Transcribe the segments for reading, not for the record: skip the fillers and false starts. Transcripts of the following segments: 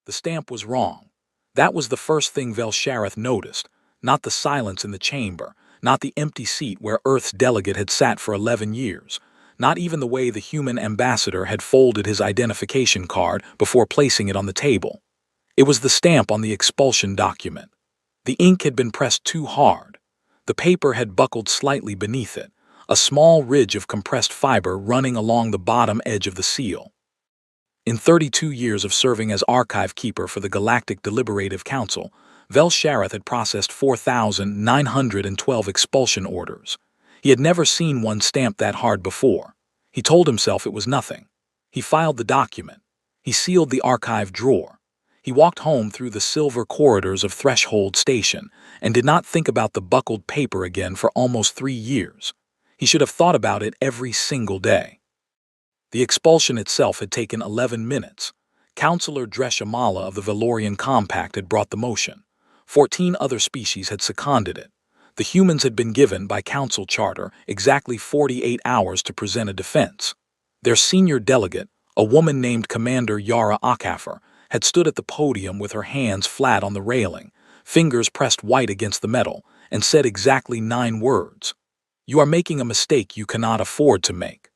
The stamp was wrong. That was the first thing Velshareth noticed, not the silence in the chamber, not the empty seat where Earth's delegate had sat for 11 years, not even the way the human ambassador had folded his identification card before placing it on the table. It was the stamp on the expulsion document. The ink had been pressed too hard. The paper had buckled slightly beneath it, a small ridge of compressed fiber running along the bottom edge of the seal. In 32 years of serving as archive keeper for the Galactic Deliberative Council, Velshareth had processed 4,912 expulsion orders. He had never seen one stamped that hard before. He told himself it was nothing. He filed the document. He sealed the archive drawer. He walked home through the silver corridors of Threshold Station and did not think about the buckled paper again for almost 3 years. He should have thought about it every single day. The expulsion itself had taken 11 minutes. Councillor Dreshamala of the Valorian Compact had brought the motion. 14 other species had seconded it. The humans had been given, by council charter, exactly 48 hours to present a defense. Their senior delegate, a woman named Commander Yara Akafer, had stood at the podium with her hands flat on the railing, fingers pressed white against the metal, and said exactly 9 words. "You are making a mistake you cannot afford to make."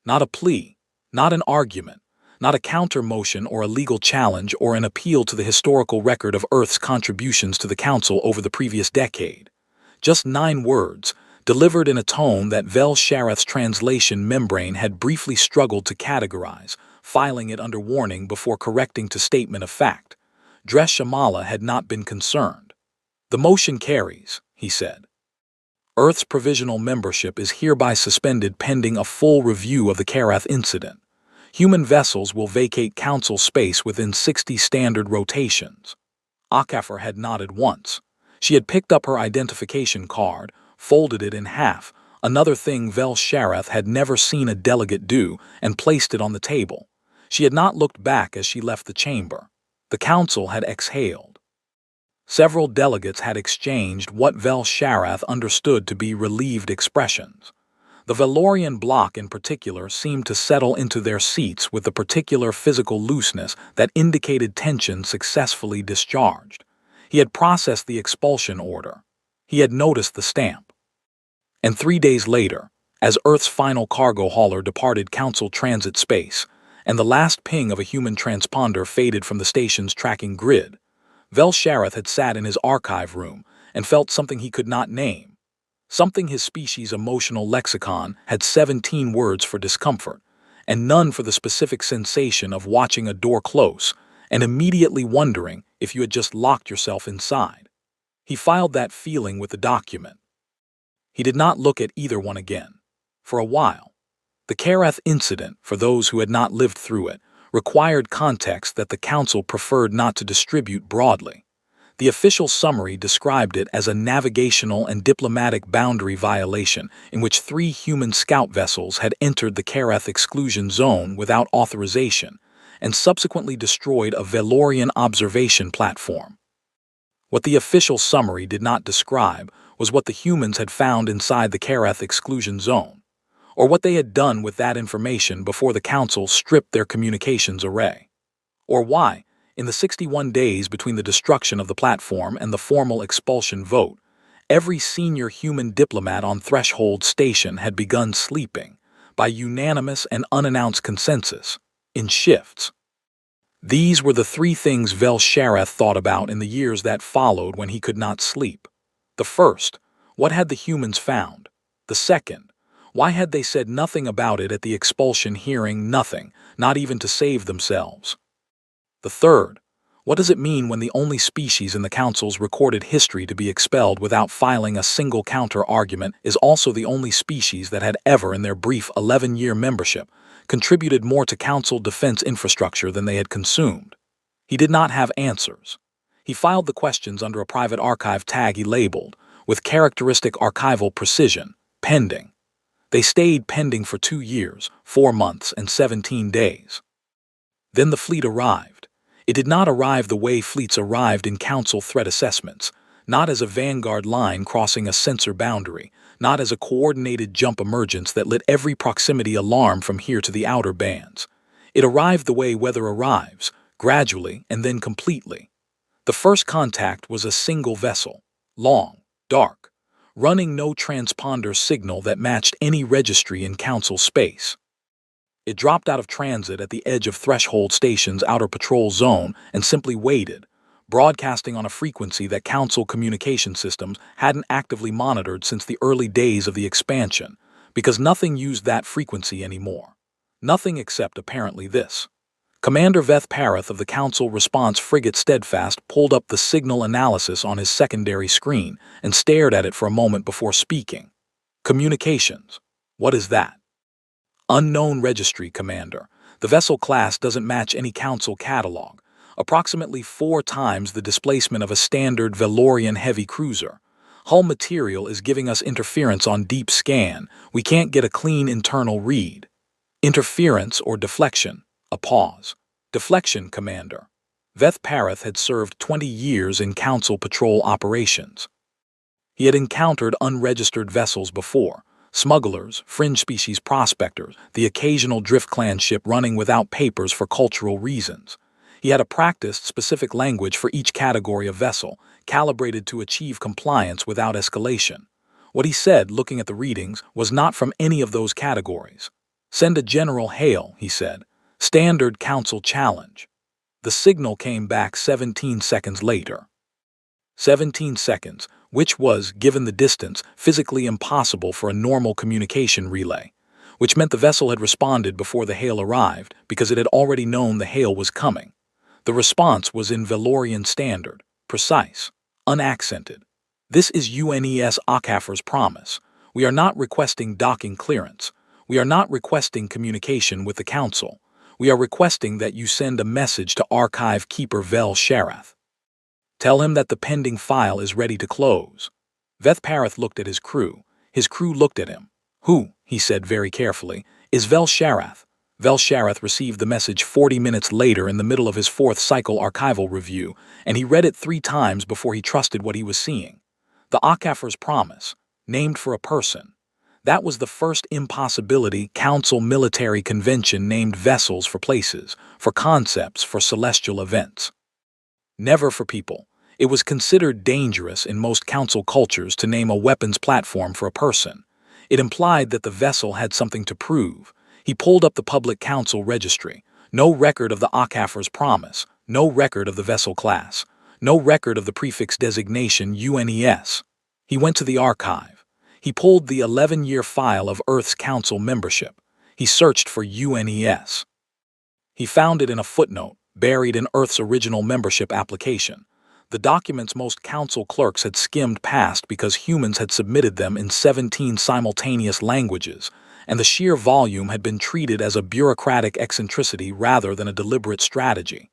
Not a plea, not an argument, not a counter-motion or a legal challenge or an appeal to the historical record of Earth's contributions to the Council over the previous decade. Just 9 words, delivered in a tone that Velshareth's translation membrane had briefly struggled to categorize, filing it under warning before correcting to statement of fact. Dreshamala had not been concerned. "The motion carries," he said. "Earth's provisional membership is hereby suspended pending a full review of the Karath incident. Human vessels will vacate council space within 60 standard rotations." Akafer had nodded once. She had picked up her identification card, folded it in half, another thing Velshareth had never seen a delegate do, and placed it on the table. She had not looked back as she left the chamber. The council had exhaled. Several delegates had exchanged what Velshareth understood to be relieved expressions. The Valorian bloc in particular seemed to settle into their seats with the particular physical looseness that indicated tension successfully discharged. He had processed the expulsion order. He had noticed the stamp. And 3 days later, as Earth's final cargo hauler departed council transit space, and the last ping of a human transponder faded from the station's tracking grid, Velshareth had sat in his archive room and felt something he could not name. Something his species' emotional lexicon had 17 words for discomfort, and none for the specific sensation of watching a door close and immediately wondering if you had just locked yourself inside. He filed that feeling with the document. He did not look at either one again. For a while. The Karath incident, for those who had not lived through it, required context that the Council preferred not to distribute broadly. The official summary described it as a navigational and diplomatic boundary violation in which 3 human scout vessels had entered the Karath exclusion zone without authorization and subsequently destroyed a Valorian observation platform. What the official summary did not describe was what the humans had found inside the Karath exclusion zone, or what they had done with that information before the Council stripped their communications array, or why, in the 61 days between the destruction of the platform and the formal expulsion vote, every senior human diplomat on Threshold Station had begun sleeping, by unanimous and unannounced consensus, in shifts. These were the 3 things Velshareth thought about in the years that followed when he could not sleep. The first, what had the humans found? The second, why had they said nothing about it at the expulsion hearing? Nothing, not even to save themselves. The third, what does it mean when the only species in the Council's recorded history to be expelled without filing a single counter-argument is also the only species that had ever, in their brief 11-year membership, contributed more to Council defense infrastructure than they had consumed? He did not have answers. He filed the questions under a private archive tag he labeled, with characteristic archival precision, pending. They stayed pending for 2 years, 4 months, and 17 days. Then the fleet arrived. It did not arrive the way fleets arrived in Council threat assessments, not as a vanguard line crossing a sensor boundary, not as a coordinated jump emergence that lit every proximity alarm from here to the outer bands. It arrived the way weather arrives, gradually and then completely. The first contact was a single vessel, long, dark, running no transponder signal that matched any registry in Council space. It dropped out of transit at the edge of Threshold Station's outer patrol zone and simply waited, broadcasting on a frequency that Council communication systems hadn't actively monitored since the early days of the expansion, because nothing used that frequency anymore. Nothing except apparently this. Commander Veth Parath of the Council Response Frigate Steadfast pulled up the signal analysis on his secondary screen and stared at it for a moment before speaking. Communications. What is that? Unknown registry, Commander. The vessel class doesn't match any Council catalog. Approximately 4 times the displacement of a standard Valorian heavy cruiser. Hull material is giving us interference on deep scan. We can't get a clean internal read. Interference or deflection. A pause. Deflection, Commander. Veth Parath had served 20 years in Council patrol operations. He had encountered unregistered vessels before. Smugglers, fringe species prospectors, the occasional Drift Clan ship running without papers for cultural reasons. He had a practiced, specific language for each category of vessel, calibrated to achieve compliance without escalation. What he said, looking at the readings, was not from any of those categories. Send a general hail, he said. Standard Council challenge. The signal came back 17 seconds later. 17 seconds, which was, given the distance, physically impossible for a normal communication relay, which meant the vessel had responded before the hail arrived because it had already known the hail was coming. The response was in Valorian standard, precise, unaccented. This is UNES Akafer's promise. We are not requesting docking clearance. We are not requesting communication with the Council. We are requesting that you send a message to Archive Keeper Vel Sharath. Tell him that the pending file is ready to close. Veth Parath looked at his crew. His crew looked at him. Who, he said very carefully, is Vel Sharath? Vel Sharath received the message 40 minutes later in the middle of his 4th cycle archival review, and he read it 3 times before he trusted what he was seeing. The Akafer's promise, named for a person. That was the first impossibility Council military convention named vessels for places, for concepts, for celestial events. Never for people. It was considered dangerous in most Council cultures to name a weapons platform for a person. It implied that the vessel had something to prove. He pulled up the public Council registry. No record of the Akafer's promise. No record of the vessel class. No record of the prefix designation UNES. He went to the archive. He pulled the 11-year file of Earth's Council membership. He searched for UNES. He found it in a footnote, buried in Earth's original membership application. The documents most Council clerks had skimmed past because humans had submitted them in 17 simultaneous languages, and the sheer volume had been treated as a bureaucratic eccentricity rather than a deliberate strategy.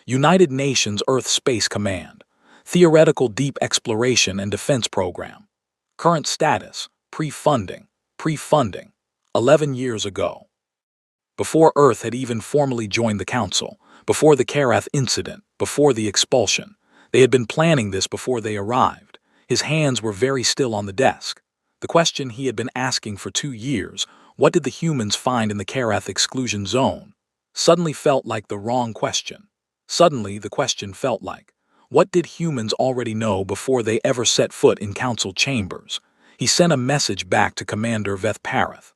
United Nations Earth Space Command. Theoretical Deep Exploration and Defense Program. Current status, pre-funding. 11 years ago. Before Earth had even formally joined the Council, before the Karath incident, before the expulsion. They had been planning this before they arrived. His hands were very still on the desk. The question he had been asking for 2 years, what did the humans find in the Karath exclusion zone, suddenly felt like the wrong question. Suddenly the question felt like, what did humans already know before they ever set foot in Council chambers? He sent a message back to Commander Veth Parath.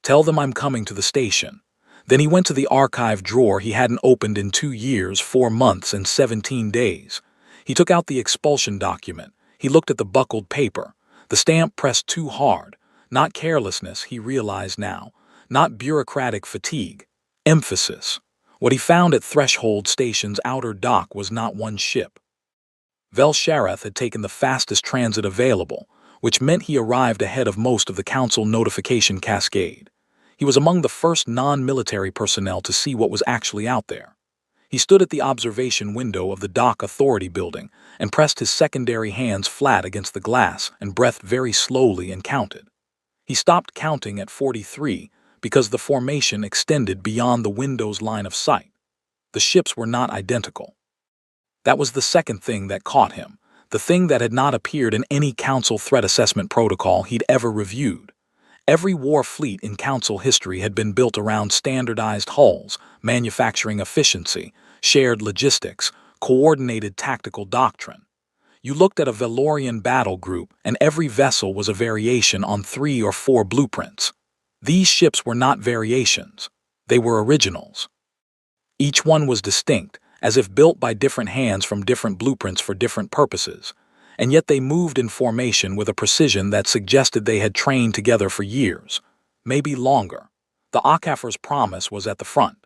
Tell them I'm coming to the station. Then he went to the archive drawer he hadn't opened in 2 years, 4 months, and 17 days. He took out the expulsion document. He looked at the buckled paper. The stamp pressed too hard. Not carelessness, he realized now. Not bureaucratic fatigue. Emphasis. What he found at Threshold Station's outer dock was not one ship. Vel Sharath had taken the fastest transit available, which meant he arrived ahead of most of the Council notification cascade. He was among the first non-military personnel to see what was actually out there. He stood at the observation window of the Dock Authority building and pressed his secondary hands flat against the glass and breathed very slowly and counted. He stopped counting at 43 because the formation extended beyond the window's line of sight. The ships were not identical. That was the second thing that caught him, the thing that had not appeared in any Council threat assessment protocol he'd ever reviewed. Every war fleet in Council history had been built around standardized hulls, manufacturing efficiency, shared logistics, coordinated tactical doctrine. You looked at a Valorian battle group, and every vessel was a variation on 3 or 4 blueprints. These ships were not variations. They were originals. Each one was distinct, as if built by different hands from different blueprints for different purposes, and yet they moved in formation with a precision that suggested they had trained together for years, maybe longer. The Akafar's promise was at the front.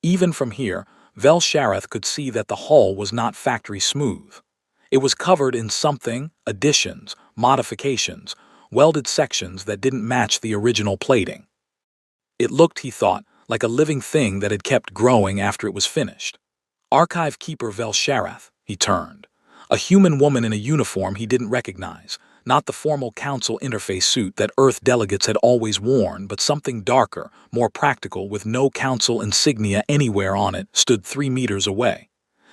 Even from here, Vel-Shareth could see that the hull was not factory smooth. It was covered in something, additions, modifications, welded sections that didn't match the original plating. It looked, he thought, like a living thing that had kept growing after it was finished. Archive Keeper Vel-Shareth, he turned. A human woman in a uniform he didn't recognize, not the formal council interface suit that Earth delegates had always worn, but something darker, more practical, with no council insignia anywhere on it, stood 3 meters away.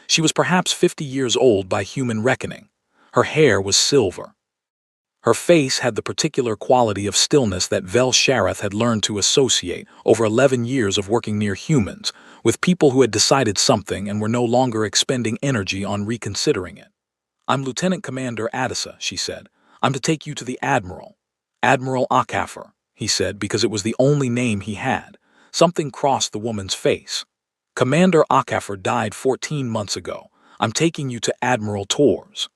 She was perhaps 50 years old by human reckoning. Her hair was silver. Her face had the particular quality of stillness that Vel-Shareth had learned to associate over 11 years of working near humans, with people who had decided something and were no longer expending energy on reconsidering it. "I'm Lieutenant Commander Adisa," she said. "I'm to take you to the Admiral." "Admiral Akafar," he said, because it was the only name he had. Something crossed the woman's face. "Commander Akafar died 14 months ago. I'm taking you to Admiral Tor's."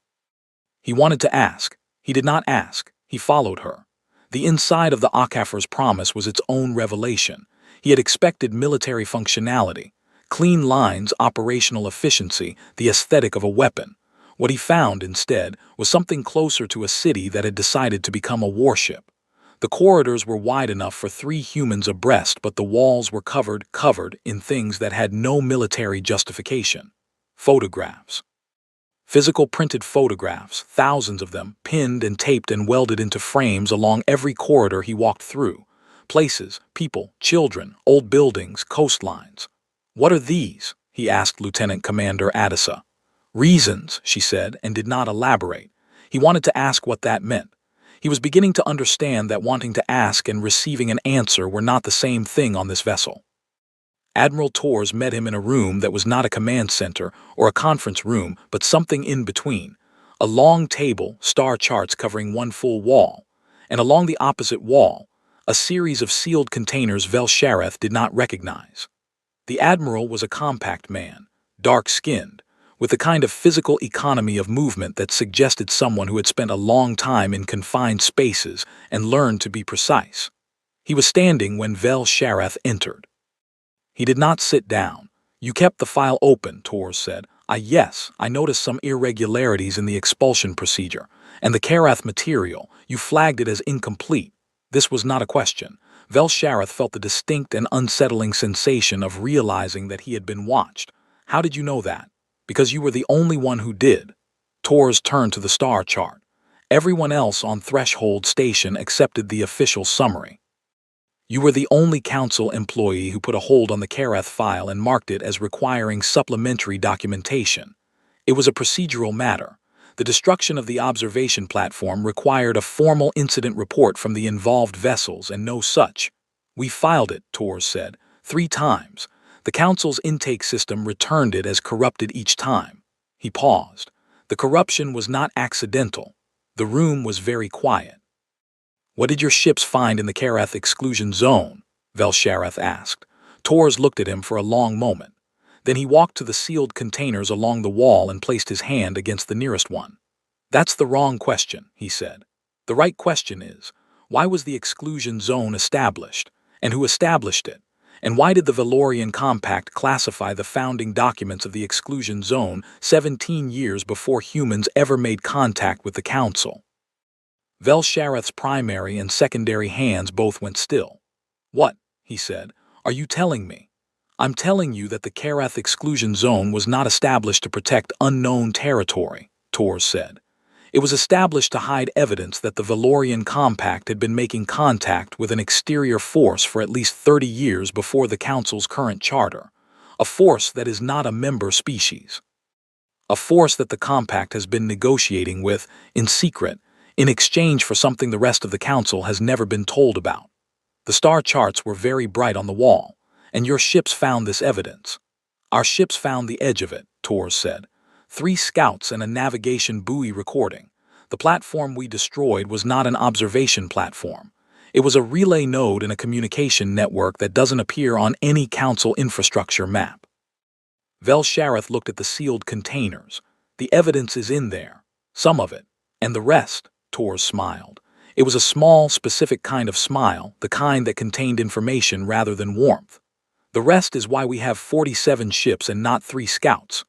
He wanted to ask. He did not ask. He followed her. The inside of the Akafar's promise was its own revelation. He had expected military functionality, clean lines, operational efficiency, the aesthetic of a weapon. What he found, instead, was something closer to a city that had decided to become a warship. The corridors were wide enough for 3 humans abreast, but the walls were covered in things that had no military justification. Photographs. Physical printed photographs, thousands of them, pinned and taped and welded into frames along every corridor he walked through. Places, people, children, old buildings, coastlines. "What are these?" he asked Lieutenant Commander Adisa. "Reasons," she said, and did not elaborate. He wanted to ask what that meant. He was beginning to understand that wanting to ask and receiving an answer were not the same thing on this vessel. Admiral Torres met him in a room that was not a command center or a conference room, but something in between. A long table, star charts covering one full wall, and along the opposite wall, a series of sealed containers Vel-Shareth did not recognize. The Admiral was a compact man, dark-skinned, with the kind of physical economy of movement that suggested someone who had spent a long time in confined spaces and learned to be precise. He was standing when Vel-Shareth entered. He did not sit down. "You kept the file open," Torres said. Yes, I noticed some irregularities in the expulsion procedure. And the Karath material, you flagged it as incomplete." This was not a question. Vel-Shareth felt the distinct and unsettling sensation of realizing that he had been watched. "How did you know that?" "Because you were the only one who did." Torres turned to the star chart. Everyone else on Threshold Station accepted the official summary. "You were the only council employee who put a hold on the Karath file and marked it as requiring supplementary documentation. It was a procedural matter. The destruction of the observation platform required a formal incident report from the involved vessels, and no such." "We filed it," Torres said, 3 times. "The council's intake system returned it as corrupted each time." He paused. The corruption was not accidental. The room was very quiet. "What did your ships find in the Karath exclusion zone?" Vel-Shareth asked. Torres looked at him for a long moment. Then he walked to the sealed containers along the wall and placed his hand against the nearest one. "That's the wrong question," he said. "The right question is, why was the exclusion zone established? And who established it? And why did the Valorian Compact classify the founding documents of the exclusion zone 17 years before humans ever made contact with the Council?" Vel-Shareth's primary and secondary hands both went still. "What?" he said. "Are you telling me?" "I'm telling you that the Karath exclusion zone was not established to protect unknown territory," Torres said. "It was established to hide evidence that the Valorian Compact had been making contact with an exterior force for at least 30 years before the Council's current charter, a force that is not a member species. A force that the Compact has been negotiating with, in secret, in exchange for something the rest of the Council has never been told about. The star charts were very bright on the wall, and your ships found this evidence." Our ships found the edge of it, Torres said. 3 scouts and a navigation buoy recording. The platform we destroyed was not an observation platform. It was a relay node in a communication network that doesn't appear on any council infrastructure map. Vel-Shareth looked at the sealed containers. The evidence is in there. Some of it. And the rest, Torres smiled. It was a small, specific kind of smile, the kind that contained information rather than warmth. The rest is why we have 47 ships and not 3 scouts.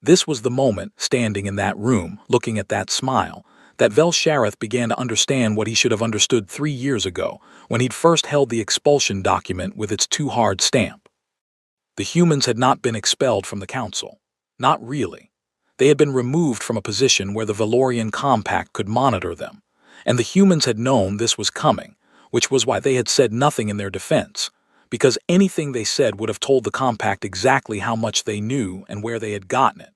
This was the moment, standing in that room, looking at that smile, that Vel-Shareth began to understand what he should have understood 3 years ago, when he'd first held the expulsion document with its too hard stamp. The humans had not been expelled from the council. Not really. They had been removed from a position where the Valorian Compact could monitor them, and the humans had known this was coming, which was why they had said nothing in their defense, because anything they said would have told the Compact exactly how much they knew and where they had gotten it.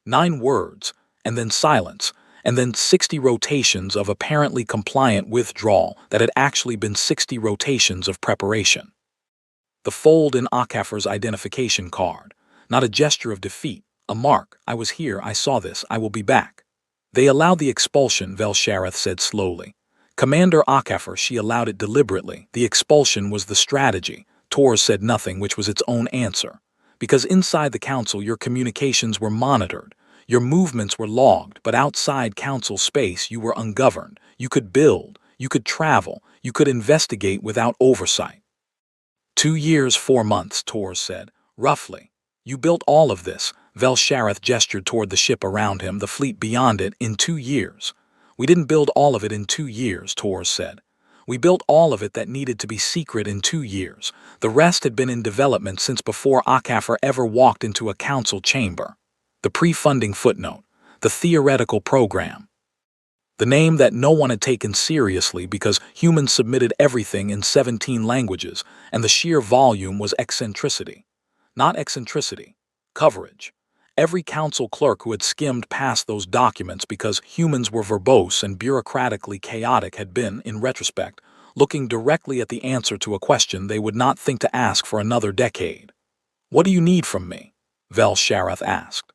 9 words, and then silence, and then 60 rotations of apparently compliant withdrawal that had actually been 60 rotations of preparation. The fold in Akafer's identification card, not a gesture of defeat, a mark, I was here, I saw this, I will be back. They allowed the expulsion, Vel-Shareth said slowly. Commander Akafer, she allowed it deliberately. The expulsion was the strategy. Torres said nothing, which was its own answer. Because inside the council your communications were monitored. Your movements were logged, but outside council space you were ungoverned. You could build, you could travel, you could investigate without oversight. 2 years, 4 months, Torres said. Roughly. You built all of this. Vel-Shareth gestured toward the ship around him, the fleet beyond it, in 2 years. We didn't build all of it in 2 years, Torres said. We built all of it that needed to be secret in 2 years. The rest had been in development since before Akafer ever walked into a council chamber. The pre-funding footnote. The theoretical program. The name that no one had taken seriously because humans submitted everything in 17 languages, and the sheer volume was eccentricity. Not eccentricity. Coverage. Every council clerk who had skimmed past those documents because humans were verbose and bureaucratically chaotic had been, in retrospect, looking directly at the answer to a question they would not think to ask for another decade. What do you need from me? Vel-Shareth asked.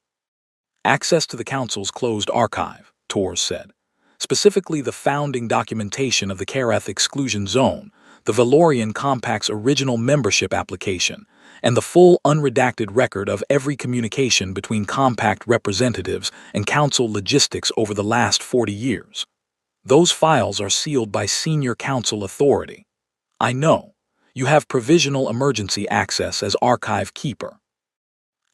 Access to the council's closed archive, Torres said. Specifically the founding documentation of the Kareth exclusion zone, the Valorian Compact's original membership application, and the full unredacted record of every communication between Compact representatives and council logistics over the last 40 years. Those files are sealed by senior council authority. I know. You have provisional emergency access as archive keeper.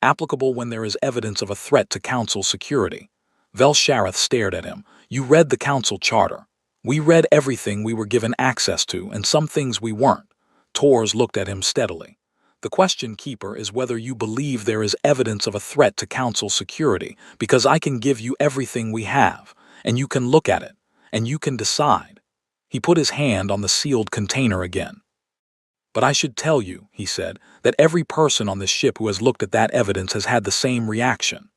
Applicable when there is evidence of a threat to council security. Vel-Shareth stared at him. You read the council charter. We read everything we were given access to, and some things we weren't. Torres looked at him steadily. The question, Keeper, is whether you believe there is evidence of a threat to council security, because I can give you everything we have, and you can look at it, and you can decide. He put his hand on the sealed container again. But I should tell you, he said, that every person on this ship who has looked at that evidence has had the same reaction.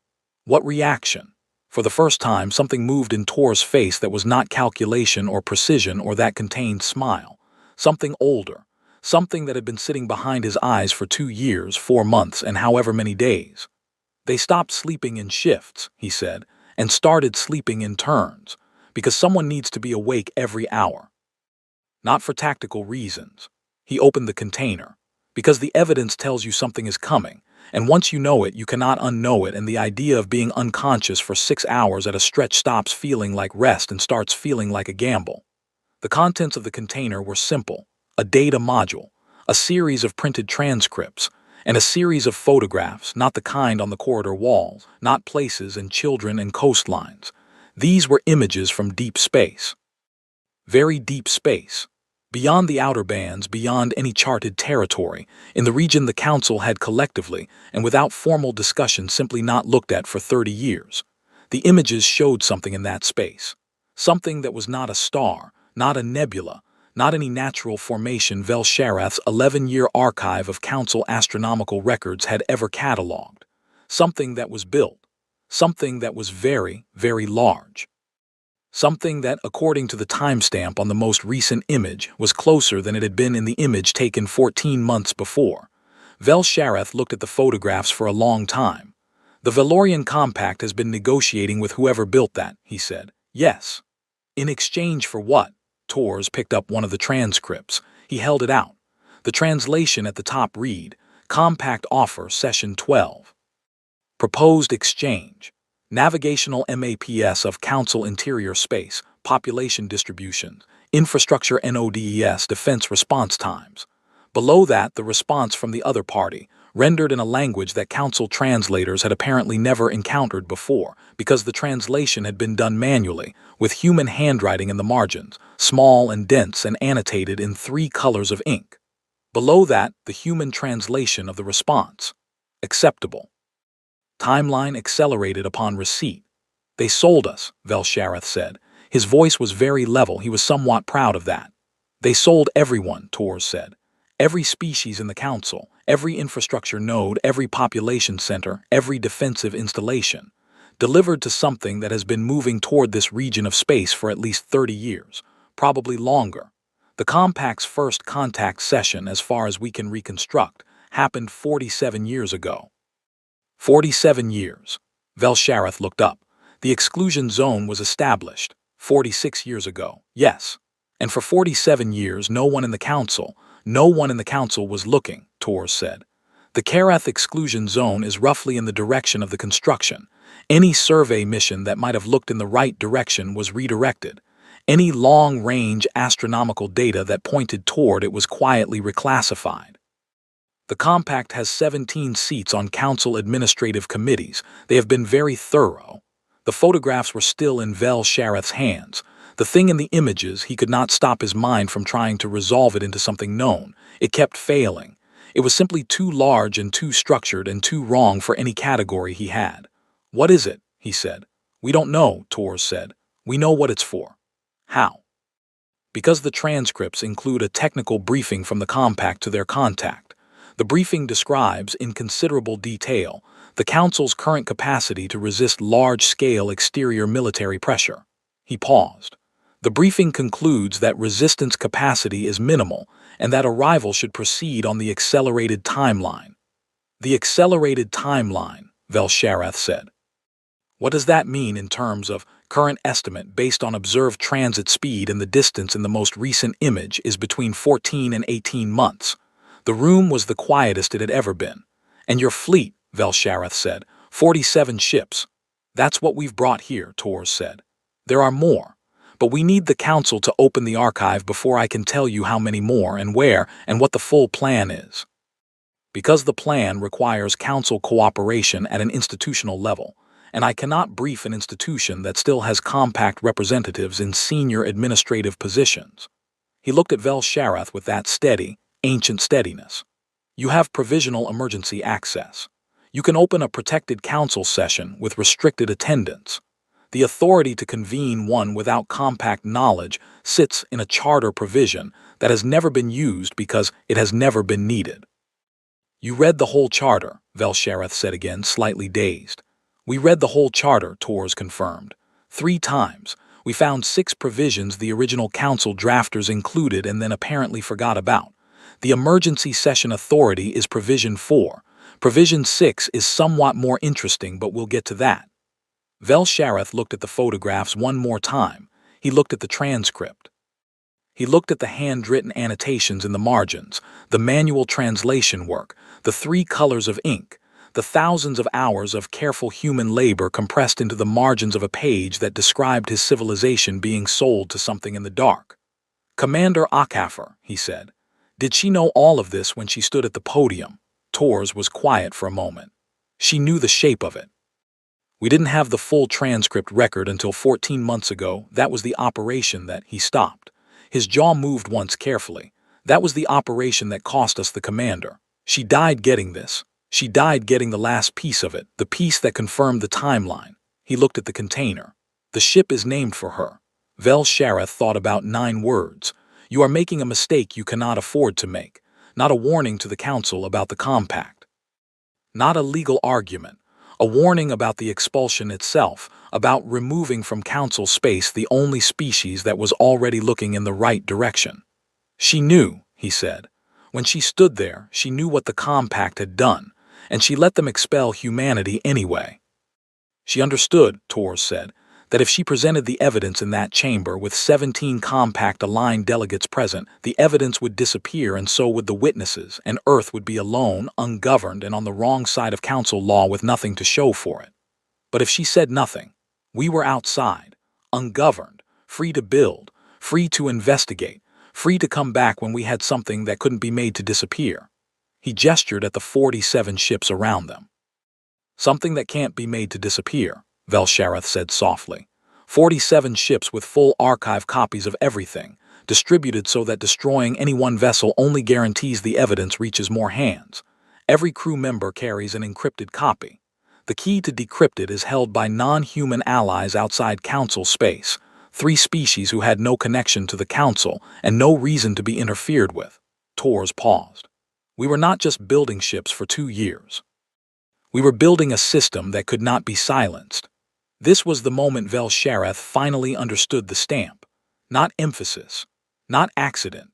What reaction? For the first time, something moved in Tor's face that was not calculation or precision or that contained smile. Something older. Something that had been sitting behind his eyes for 2 years, 4 months, and however many days. They stopped sleeping in shifts, he said, and started sleeping in turns, because someone needs to be awake every hour. Not for tactical reasons. He opened the container. Because the evidence tells you something is coming, and once you know it, you cannot unknow it, and the idea of being unconscious for 6 hours at a stretch stops feeling like rest and starts feeling like a gamble. The contents of the container were simple. A data module, a series of printed transcripts, and a series of photographs, not the kind on the corridor walls, not places and children and coastlines. These were images from deep space. Very deep space. Beyond the outer bands, beyond any charted territory, in the region the Council had collectively, and without formal discussion, simply not looked at for 30 years. The images showed something in that space. Something that was not a star, not a nebula, not any natural formation Vel-Shareth's 11-year archive of Council astronomical records had ever catalogued. Something that was built. Something that was very, very large. Something that, according to the timestamp on the most recent image, was closer than it had been in the image taken 14 months before. Vel-Shareth looked at the photographs for a long time. The Valorian Compact has been negotiating with whoever built that, he said. Yes. In exchange for what? Tors picked up one of the transcripts. He held it out. The translation at the top read, Compact Offer Session 12. Proposed Exchange. Navigational MAPS of Council Interior Space, Population Distribution, Infrastructure NODES Defense Response Times. Below that, the response from the other party, rendered in a language that Council translators had apparently never encountered before, because the translation had been done manually, with human handwriting in the margins, small and dense and annotated in 3 colors of ink. Below that, the human translation of the response. Acceptable. Timeline accelerated upon receipt. They sold us, Vel-Shareth said. His voice was very level. He was somewhat proud of that. They sold everyone, Tors said. Every species in the Council, every infrastructure node, every population center, every defensive installation. Delivered to something that has been moving toward this region of space for at least 30 years, probably longer. The Compact's first contact session, as far as we can reconstruct, happened 47 years ago. 47 years. Vel-Shareth looked up. The exclusion zone was established 46 years ago, yes. And for 47 years, no one in the Council was looking, Tors said. The Karath exclusion zone is roughly in the direction of the construction. Any survey mission that might have looked in the right direction was redirected. Any long-range astronomical data that pointed toward it was quietly reclassified. The Compact has 17 seats on Council administrative committees. They have been very thorough. The photographs were still in Vel-Shareth's hands. The thing in the images, he could not stop his mind from trying to resolve it into something known. It kept failing. It was simply too large and too structured and too wrong for any category he had. What is it? He said. We don't know, Tors said. We know what it's for. How? Because the transcripts include a technical briefing from the Compact to their contact. The briefing describes, in considerable detail, the Council's current capacity to resist large-scale exterior military pressure. He paused. The briefing concludes that resistance capacity is minimal and that arrival should proceed on the accelerated timeline. The accelerated timeline, Vel-Shareth said. What does that mean in terms of current estimate based on observed transit speed and the distance in the most recent image is between 14 and 18 months? The room was the quietest it had ever been. And your fleet, Vel-Shareth said, 47 ships. That's what we've brought here, Tors said. There are more. But we need the Council to open the archive before I can tell you how many more and where and what the full plan is. Because the plan requires Council cooperation at an institutional level, and I cannot brief an institution that still has Compact representatives in senior administrative positions. He looked at Vel-Shareth with that steady, ancient steadiness. You have provisional emergency access. You can open a protected Council session with restricted attendance. The authority to convene one without Compact knowledge sits in a charter provision that has never been used because it has never been needed. You read the whole charter, Vel-Shareth said again, slightly dazed. We read the whole charter, Tors confirmed. 3 times. We found 6 provisions the original Council drafters included and then apparently forgot about. The emergency session authority is Provision 4. Provision 6 is somewhat more interesting, but we'll get to that. Vel-Shareth looked at the photographs one more time. He looked at the transcript. He looked at the handwritten annotations in the margins, the manual translation work, the 3 colors of ink, the thousands of hours of careful human labor compressed into the margins of a page that described his civilization being sold to something in the dark. Commander Akafer, he said. Did she know all of this when she stood at the podium? Tors was quiet for a moment. She knew the shape of it. We didn't have the full transcript record until 14 months ago. That was the operation that he stopped. His jaw moved once carefully. That was the operation that cost us the commander. She died getting this. She died getting the last piece of it, the piece that confirmed the timeline. He looked at the container. The ship is named for her. Vel-Shareth thought about 9 words. You are making a mistake you cannot afford to make. Not a warning to the Council about the Compact. Not a legal argument. A warning about the expulsion itself, about removing from Council space the only species that was already looking in the right direction. She knew, he said. When she stood there, she knew what the compact had done, and she let them expel humanity anyway. She understood, Torres said, that if she presented the evidence in that chamber with 17 compact-aligned delegates present, the evidence would disappear and so would the witnesses, and Earth would be alone, ungoverned, and on the wrong side of council law with nothing to show for it. But if she said nothing, we were outside, ungoverned, free to build, free to investigate, free to come back when we had something that couldn't be made to disappear. He gestured at the 47 ships around them. Something that can't be made to disappear, Velshareth said softly. 47 ships with full archive copies of everything, distributed so that destroying any one vessel only guarantees the evidence reaches more hands. Every crew member carries an encrypted copy. The key to decrypt it is held by non-human allies outside Council space, 3 species who had no connection to the Council and no reason to be interfered with. Torres paused. We were not just building ships for 2 years. We were building a system that could not be silenced. This was the moment Velshareth finally understood the stamp. Not emphasis, not accident.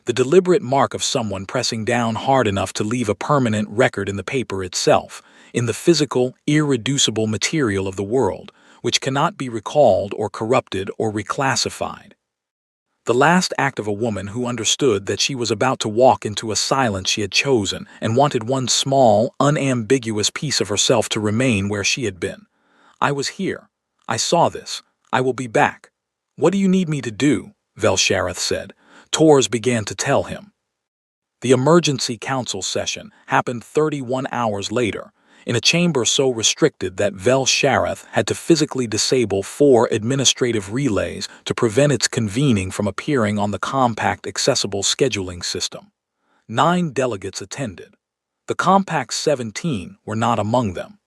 The deliberate mark of someone pressing down hard enough to leave a permanent record in the paper itself, in the physical, irreducible material of the world, which cannot be recalled or corrupted or reclassified. The last act of a woman who understood that she was about to walk into a silence she had chosen and wanted one small, unambiguous piece of herself to remain where she had been. I was here. I saw this. I will be back. What do you need me to do? Velshareth said. Torres began to tell him. The emergency council session happened 31 hours later, in a chamber so restricted that Velshareth had to physically disable 4 administrative relays to prevent its convening from appearing on the compact accessible scheduling system. 9 delegates attended. The compact's 17 were not among them.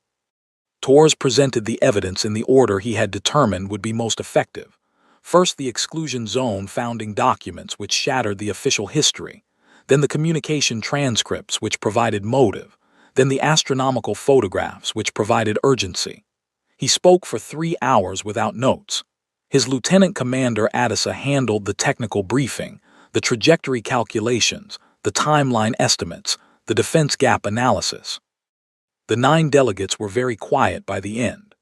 Torres presented the evidence in the order he had determined would be most effective. First, the exclusion zone founding documents which shattered the official history, then the communication transcripts which provided motive, then the astronomical photographs which provided urgency. He spoke for 3 hours without notes. His lieutenant commander Adisa handled the technical briefing, the trajectory calculations, the timeline estimates, the defense gap analysis. The 9 delegates were very quiet by the end.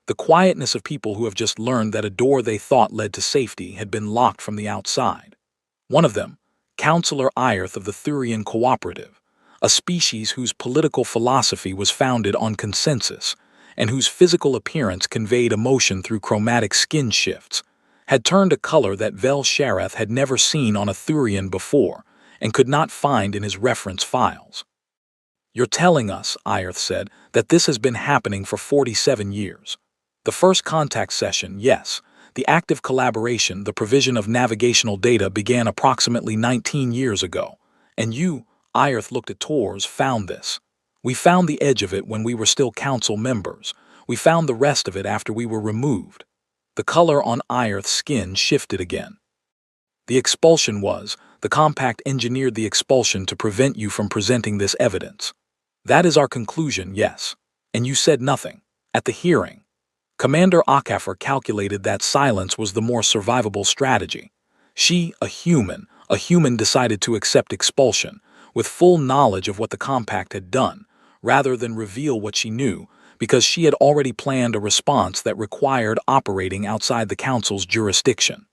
The quietness of people who have just learned that a door they thought led to safety had been locked from the outside. One of them, Councillor Irth of the Thurian Cooperative, a species whose political philosophy was founded on consensus, and whose physical appearance conveyed emotion through chromatic skin shifts, had turned a color that Velshareth had never seen on a Thurian before, and could not find in his reference files. You're telling us, Irth said, that this has been happening for 47 years. The first contact session, yes. The active collaboration, the provision of navigational data began approximately 19 years ago. And you, Irth looked at Torres, found this. We found the edge of it when we were still council members. We found the rest of it after we were removed. The color on Irth's skin shifted again. The expulsion was, the compact engineered the expulsion to prevent you from presenting this evidence. That is our conclusion, yes. And you said nothing. At the hearing, Commander Akafer calculated that silence was the more survivable strategy. She, a human decided to accept expulsion, with full knowledge of what the compact had done, rather than reveal what she knew, because she had already planned a response that required operating outside the Council's jurisdiction.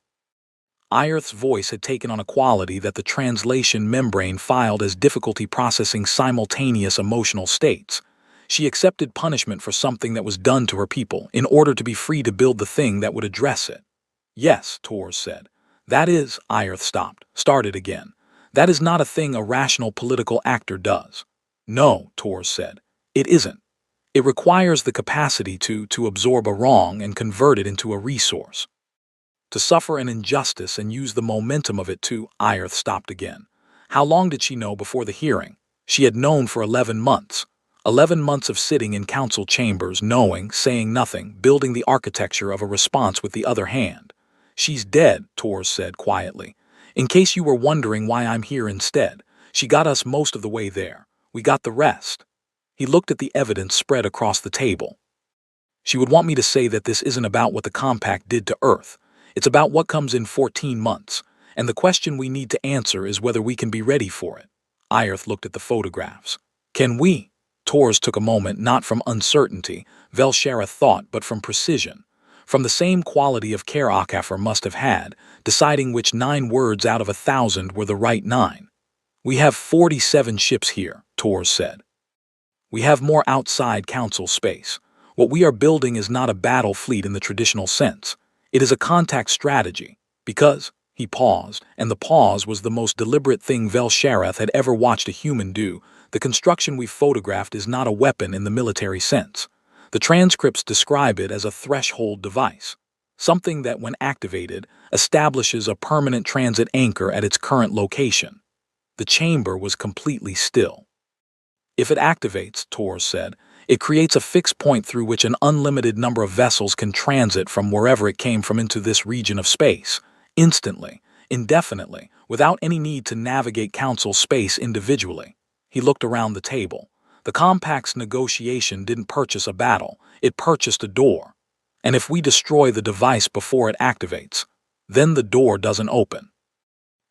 Irth's voice had taken on a quality that the translation membrane filed as difficulty processing simultaneous emotional states. She accepted punishment for something that was done to her people in order to be free to build the thing that would address it. Yes, Torres said. That is, Irth started again. That is not a thing a rational political actor does. No, Torres said. It isn't. It requires the capacity to absorb a wrong and convert it into a resource. To suffer an injustice and use the momentum of it to, Irth stopped again. How long did she know before the hearing? She had known for 11 months. 11 months of sitting in council chambers, knowing, saying nothing, building the architecture of a response with the other hand. She's dead, Torres said quietly. In case you were wondering why I'm here instead, she got us most of the way there. We got the rest. He looked at the evidence spread across the table. She would want me to say that this isn't about what the compact did to Earth. It's about what comes in 14 months, and the question we need to answer is whether we can be ready for it. Irth looked at the photographs. Can we? Torres took a moment, not from uncertainty, Velshara thought, but from precision. From the same quality of care Akafor must have had, deciding which 9 words out of 1,000 were the right 9. We have 47 ships here, Torres said. We have more outside council space. What we are building is not a battle fleet in the traditional sense. It is a contact strategy, because, he paused, and the pause was the most deliberate thing Velsharath had ever watched a human do. The construction we photographed is not a weapon in the military sense. The transcripts describe it as a threshold device, something that, when activated, establishes a permanent transit anchor at its current location. The chamber was completely still. If it activates, Torres said, it creates a fixed point through which an unlimited number of vessels can transit from wherever it came from into this region of space, instantly, indefinitely, without any need to navigate council space individually. He looked around the table. The compact's negotiation didn't purchase a battle, it purchased a door. And if we destroy the device before it activates, then the door doesn't open.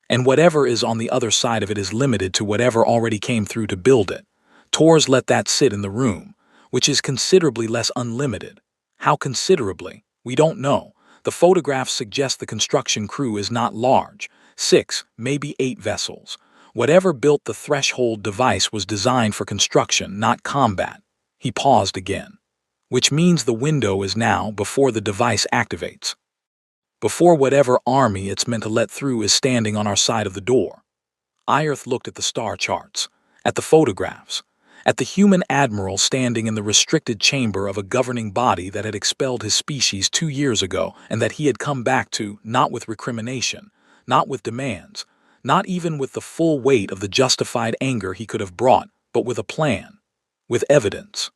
And whatever is on the other side of it is limited to whatever already came through to build it. Torres let that sit in the room, which is considerably less unlimited. How considerably? We don't know. The photographs suggest the construction crew is not large, 6, maybe 8 vessels. Whatever built the threshold device was designed for construction, not combat. He paused again. Which means the window is now before the device activates. Before whatever army it's meant to let through is standing on our side of the door. Irth looked at the star charts, at the photographs, at the human admiral standing in the restricted chamber of a governing body that had expelled his species 2 years ago and that he had come back to, not with recrimination, not with demands, not even with the full weight of the justified anger he could have brought, but with a plan, with evidence.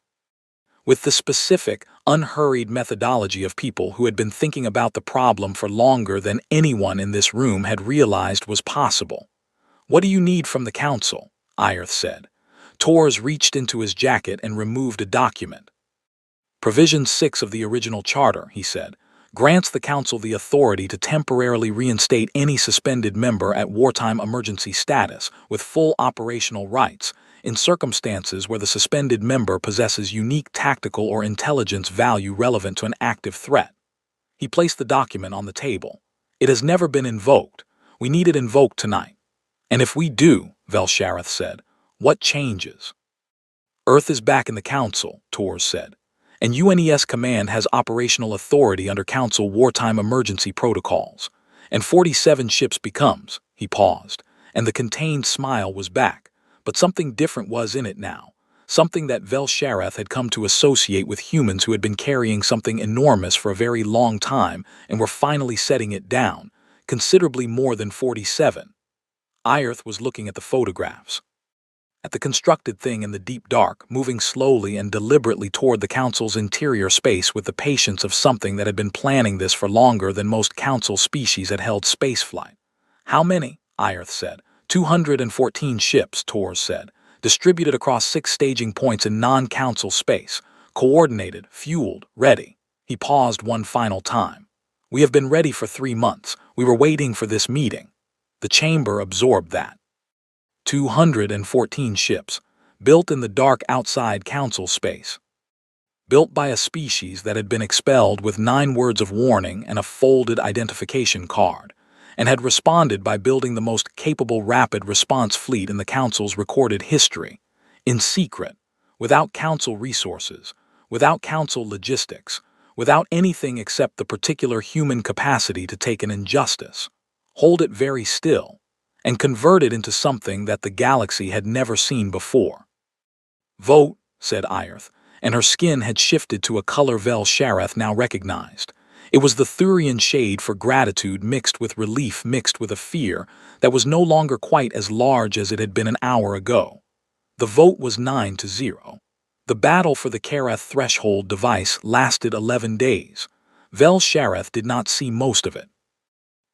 With the specific, unhurried methodology of people who had been thinking about the problem for longer than anyone in this room had realized was possible. What do you need from the council? Irth said. Torres reached into his jacket and removed a document. Provision 6 of the original charter, he said, grants the council the authority to temporarily reinstate any suspended member at wartime emergency status with full operational rights in circumstances where the suspended member possesses unique tactical or intelligence value relevant to an active threat. He placed the document on the table. It has never been invoked. We need it invoked tonight. And if we do, Velsharath said, what changes? Earth is back in the council, Torres said, and UNES Command has operational authority under council wartime emergency protocols. And 47 ships becomes, he paused, and the contained smile was back, but something different was in it now, something that Velsharath had come to associate with humans who had been carrying something enormous for a very long time and were finally setting it down, considerably more than 47. Irth was looking at the photographs, at the constructed thing in the deep dark, moving slowly and deliberately toward the council's interior space with the patience of something that had been planning this for longer than most council species had held spaceflight. How many? Irth said. 214 ships, Torres said, distributed across 6 staging points in non-council space, coordinated, fueled, ready. He paused one final time. We have been ready for 3 months. We were waiting for this meeting. The chamber absorbed that. 214 ships, built in the dark outside council space. Built by a species that had been expelled with 9 words of warning and a folded identification card, and had responded by building the most capable rapid response fleet in the council's recorded history, in secret, without council resources, without council logistics, without anything except the particular human capacity to take an injustice, hold it very still, and convert it into something that the galaxy had never seen before. Vote, said Irth, and her skin had shifted to a color Velsharath now recognized. It was the Thurian shade for gratitude mixed with relief mixed with a fear that was no longer quite as large as it had been an hour ago. The vote was 9-0. The battle for the Karath threshold device lasted 11 days. Velsharath did not see most of it.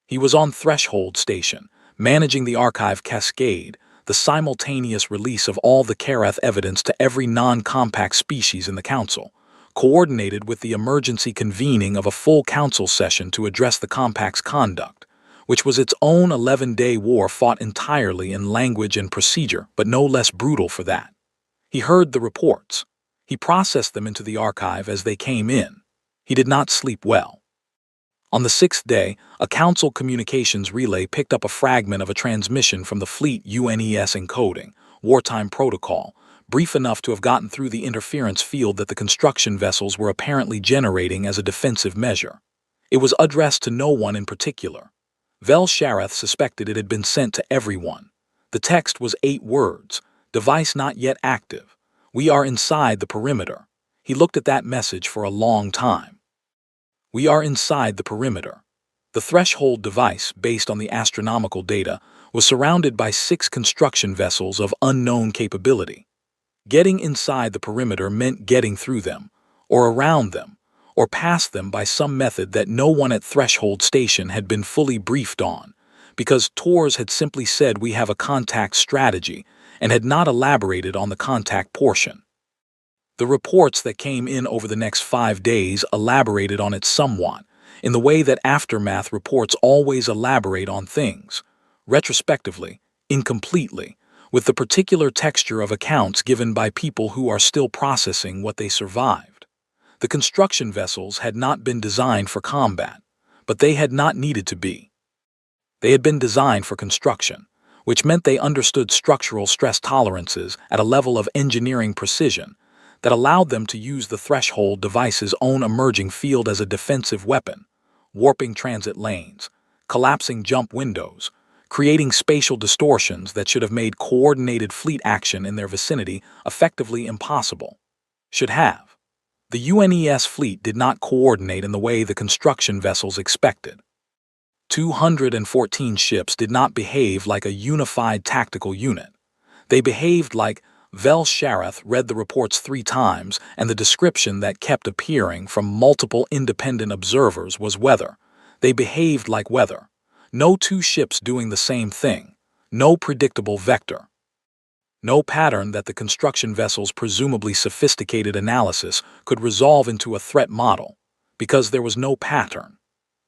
He was on Threshold Station, managing the archive cascade, the simultaneous release of all the Karath evidence to every non-compact species in the Council, coordinated with the emergency convening of a full Council session to address the Compact's conduct, which was its own 11-day war fought entirely in language and procedure, but no less brutal for that. He heard the reports. He processed them into the archive as they came in. He did not sleep well. On the 6th day, a council communications relay picked up a fragment of a transmission from the fleet UNES encoding, wartime protocol, brief enough to have gotten through the interference field that the construction vessels were apparently generating as a defensive measure. It was addressed to no one in particular. Vel-Shareth suspected it had been sent to everyone. The text was 8 words, device not yet active. We are inside the perimeter. He looked at that message for a long time. We are inside the perimeter. The threshold device, based on the astronomical data, was surrounded by 6 construction vessels of unknown capability. Getting inside the perimeter meant getting through them, or around them, or past them by some method that no one at Threshold Station had been fully briefed on, because Tors had simply said we have a contact strategy and had not elaborated on the contact portion. The reports that came in over the next 5 days elaborated on it somewhat, in the way that aftermath reports always elaborate on things, retrospectively, incompletely, with the particular texture of accounts given by people who are still processing what they survived. The construction vessels had not been designed for combat, but they had not needed to be. They had been designed for construction, which meant they understood structural stress tolerances at a level of engineering precision that allowed them to use the threshold device's own emerging field as a defensive weapon, warping transit lanes, collapsing jump windows, creating spatial distortions that should have made coordinated fleet action in their vicinity effectively impossible. Should have. The UNES fleet did not coordinate in the way the construction vessels expected. 214 ships did not behave like a unified tactical unit. They behaved like Vel-Shareth read the reports 3 times, and the description that kept appearing from multiple independent observers was weather. They behaved like weather. No 2 ships doing the same thing. No predictable vector. No pattern that the construction vessel's presumably sophisticated analysis could resolve into a threat model, because there was no pattern.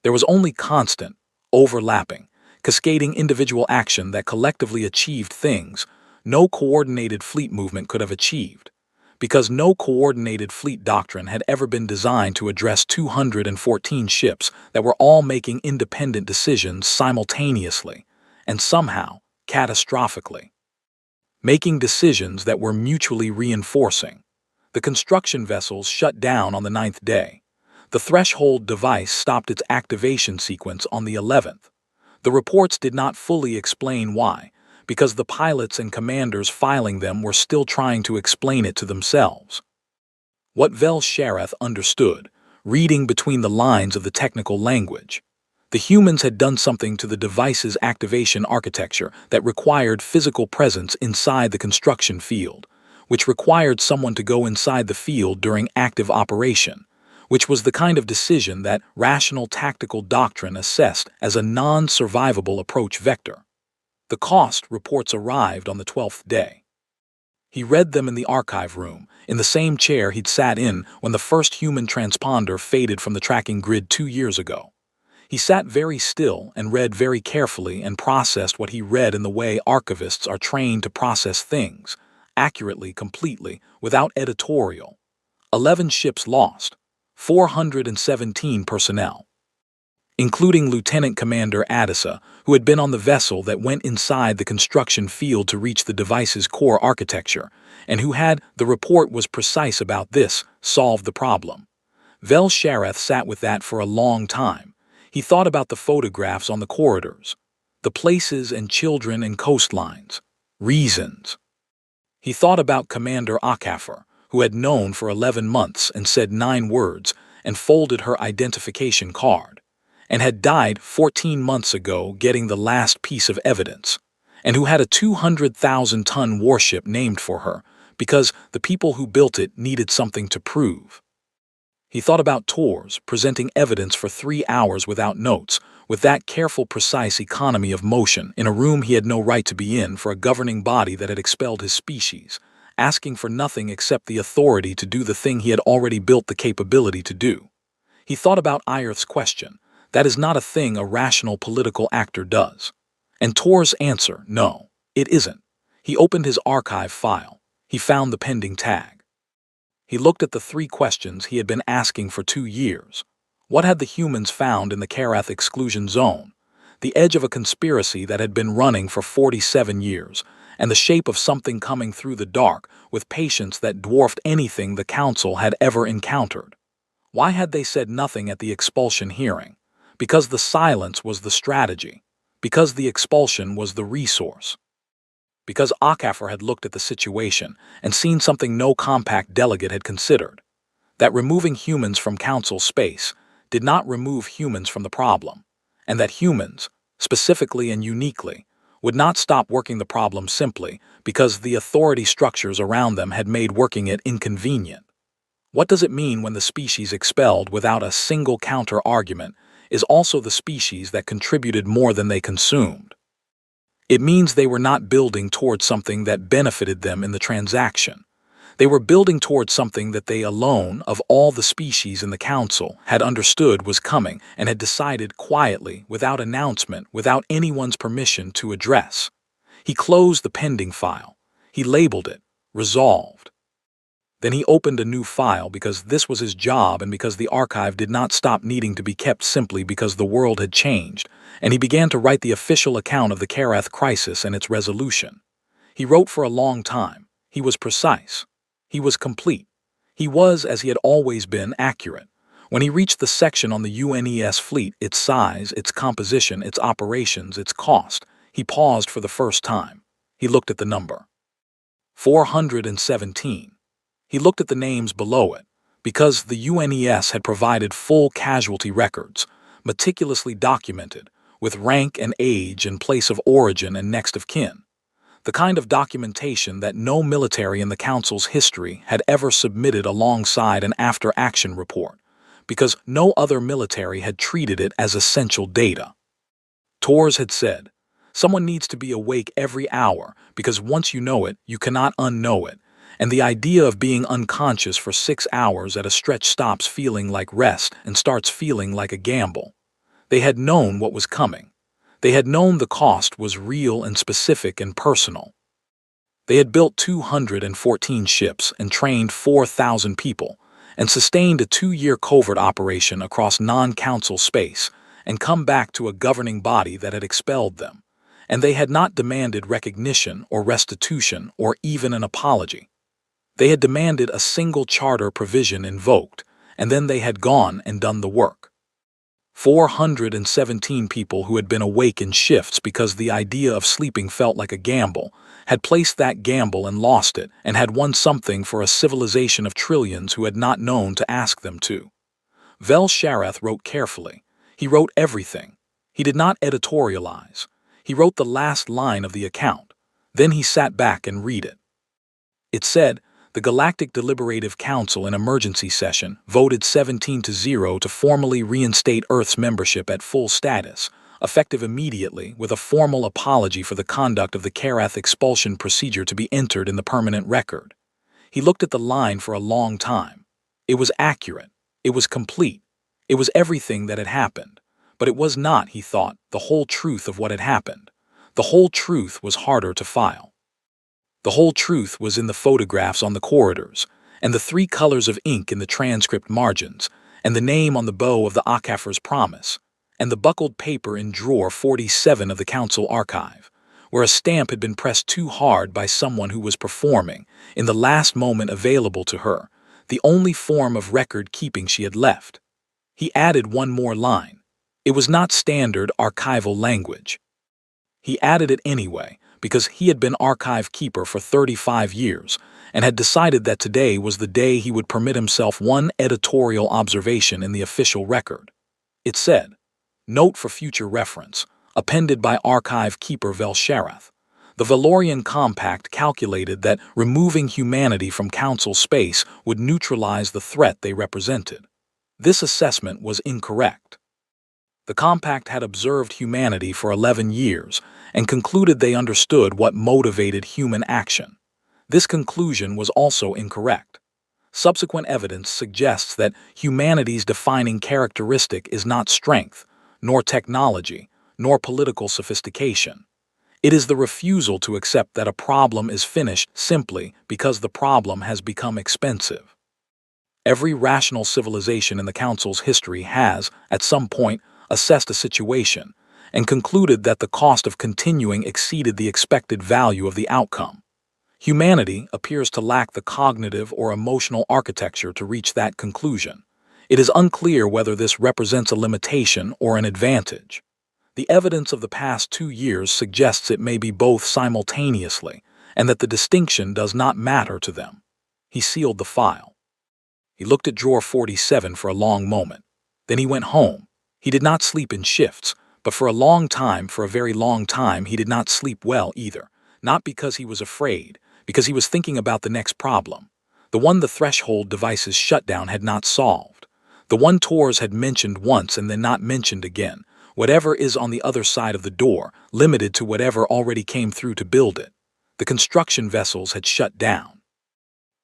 There was only constant, overlapping, cascading individual action that collectively achieved things no coordinated fleet movement could have achieved, because no coordinated fleet doctrine had ever been designed to address 214 ships that were all making independent decisions simultaneously, and somehow, catastrophically. Making decisions that were mutually reinforcing. The construction vessels shut down on the 9th day. The threshold device stopped its activation sequence on the 11th. The reports did not fully explain why, because the pilots and commanders filing them were still trying to explain it to themselves. What Vel-Shareth understood, reading between the lines of the technical language. The humans had done something to the device's activation architecture that required physical presence inside the construction field, which required someone to go inside the field during active operation, which was the kind of decision that rational tactical doctrine assessed as a non-survivable approach vector. The cost reports arrived on the 12th day. He read them in the archive room, in the same chair he'd sat in when the first human transponder faded from the tracking grid 2 years ago. He sat very still and read very carefully and processed what he read in the way archivists are trained to process things, accurately, completely, without editorial. 11 ships lost, 417 personnel, including Lieutenant Commander Adisa, who had been on the vessel that went inside the construction field to reach the device's core architecture, and who had, the report was precise about this, solved the problem. Vel-Shareth sat with that for a long time. He thought about the photographs on the corridors, the places and children and coastlines, reasons. He thought about Commander Akafor, who had known for 11 months and said 9 words and folded her identification card, and had died 14 months ago getting the last piece of evidence, and who had a 200,000-ton warship named for her because the people who built it needed something to prove. He thought about Tors presenting evidence for 3 hours without notes, with that careful, precise economy of motion in a room he had no right to be in for a governing body that had expelled his species, asking for nothing except the authority to do the thing he had already built the capability to do. He thought about Ayerth's question, That is not a thing a rational political actor does. And Tor's answer, no, it isn't. He opened his archive file. He found the pending tag. He looked at the 3 questions he had been asking for 2 years. What had the humans found in the Karath exclusion zone? The edge of a conspiracy that had been running for 47 years, and the shape of something coming through the dark with patience that dwarfed anything the Council had ever encountered. Why had they said nothing at the expulsion hearing? Because the silence was the strategy. Because the expulsion was the resource. Because Akafar had looked at the situation and seen something no compact delegate had considered. That removing humans from Council space did not remove humans from the problem, and that humans, specifically and uniquely, would not stop working the problem simply because the authority structures around them had made working it inconvenient. What does it mean when the species expelled without a single counter-argument is also the species that contributed more than they consumed? It means they were not building towards something that benefited them in the transaction. They were building towards something that they alone, of all the species in the Council, had understood was coming and had decided quietly, without announcement, without anyone's permission to address. He closed the pending file. He labeled it Resolved. Then he opened a new file because this was his job and because the archive did not stop needing to be kept simply because the world had changed, and he began to write the official account of the Karath crisis and its resolution. He wrote for a long time. He was precise. He was complete. He was, as he had always been, accurate. When he reached the section on the UNES fleet, its size, its composition, its operations, its cost, he paused for the first time. He looked at the number. 417. He looked at the names below it, because the UNES had provided full casualty records, meticulously documented, with rank and age and place of origin and next of kin. The kind of documentation that no military in the Council's history had ever submitted alongside an after-action report, because no other military had treated it as essential data. Tors had said, someone needs to be awake every hour because once you know it, you cannot unknow it, and the idea of being unconscious for 6 hours at a stretch stops feeling like rest and starts feeling like a gamble. They had known what was coming. They had known the cost was real and specific and personal. They had built 214 ships and trained 4,000 people and sustained a 2-year covert operation across non-council space and come back to a governing body that had expelled them, and they had not demanded recognition or restitution or even an apology. They had demanded a single charter provision invoked, and then they had gone and done the work. 417 people who had been awake in shifts because the idea of sleeping felt like a gamble, had placed that gamble and lost it, and had won something for a civilization of trillions who had not known to ask them to. Vel Sharath wrote carefully. He wrote everything. He did not editorialize. He wrote the last line of the account. Then he sat back and read it. It said, the Galactic Deliberative Council in emergency session voted 17-0 to formally reinstate Earth's membership at full status, effective immediately, with a formal apology for the conduct of the Karath expulsion procedure to be entered in the permanent record. He looked at the line for a long time. It was accurate. It was complete. It was everything that had happened. But it was not, he thought, the whole truth of what had happened. The whole truth was harder to file. The whole truth was in the photographs on the corridors, and the 3 colors of ink in the transcript margins, and the name on the bow of the Akafar's promise, and the buckled paper in drawer 47 of the Council archive, where a stamp had been pressed too hard by someone who was performing, in the last moment available to her, the only form of record-keeping she had left. He added one more line. It was not standard archival language. He added it anyway, because he had been archive keeper for 35 years and had decided that today was the day he would permit himself one editorial observation in the official record. It said, Note for future reference, appended by archive keeper Vel Sharath. The Valorian Compact calculated that removing humanity from Council space would neutralize the threat they represented. This assessment was incorrect. The Compact had observed humanity for 11 years and concluded they understood what motivated human action. This conclusion was also incorrect. Subsequent evidence suggests that humanity's defining characteristic is not strength, nor technology, nor political sophistication. It is the refusal to accept that a problem is finished simply because the problem has become expensive. Every rational civilization in the Council's history has, at some point, assessed a situation and concluded that the cost of continuing exceeded the expected value of the outcome. Humanity appears to lack the cognitive or emotional architecture to reach that conclusion. It is unclear whether this represents a limitation or an advantage. The evidence of the past 2 years suggests it may be both simultaneously, and that the distinction does not matter to them. He sealed the file. He looked at drawer 47 for a long moment. Then he went home. He did not sleep in shifts, but for a very long time, he did not sleep well either. Not because he was afraid, because he was thinking about the next problem. The one the threshold device's shutdown had not solved. The one Tors had mentioned once and then not mentioned again. Whatever is on the other side of the door, limited to whatever already came through to build it. The construction vessels had shut down.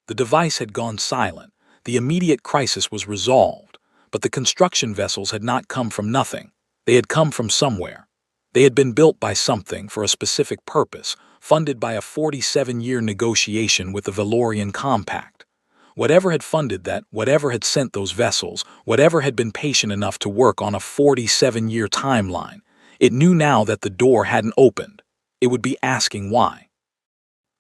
The device had gone silent. The immediate crisis was resolved, but the construction vessels had not come from nothing. They had come from somewhere. They had been built by something for a specific purpose, funded by a 47-year negotiation with the Valorian Compact. Whatever had funded that, whatever had sent those vessels, whatever had been patient enough to work on a 47-year timeline, it knew now that the door hadn't opened. It would be asking why.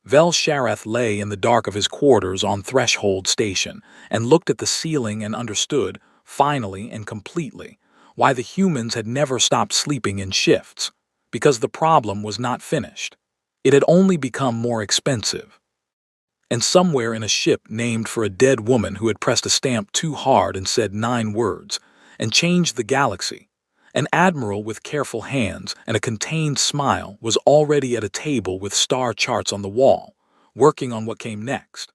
Vel Shareth lay in the dark of his quarters on Threshold Station and looked at the ceiling and understood, finally and completely, why the humans had never stopped sleeping in shifts. Because the problem was not finished. It had only become more expensive. And somewhere in a ship named for a dead woman who had pressed a stamp too hard and said 9 words, and changed the galaxy, an admiral with careful hands and a contained smile was already at a table with star charts on the wall, working on what came next.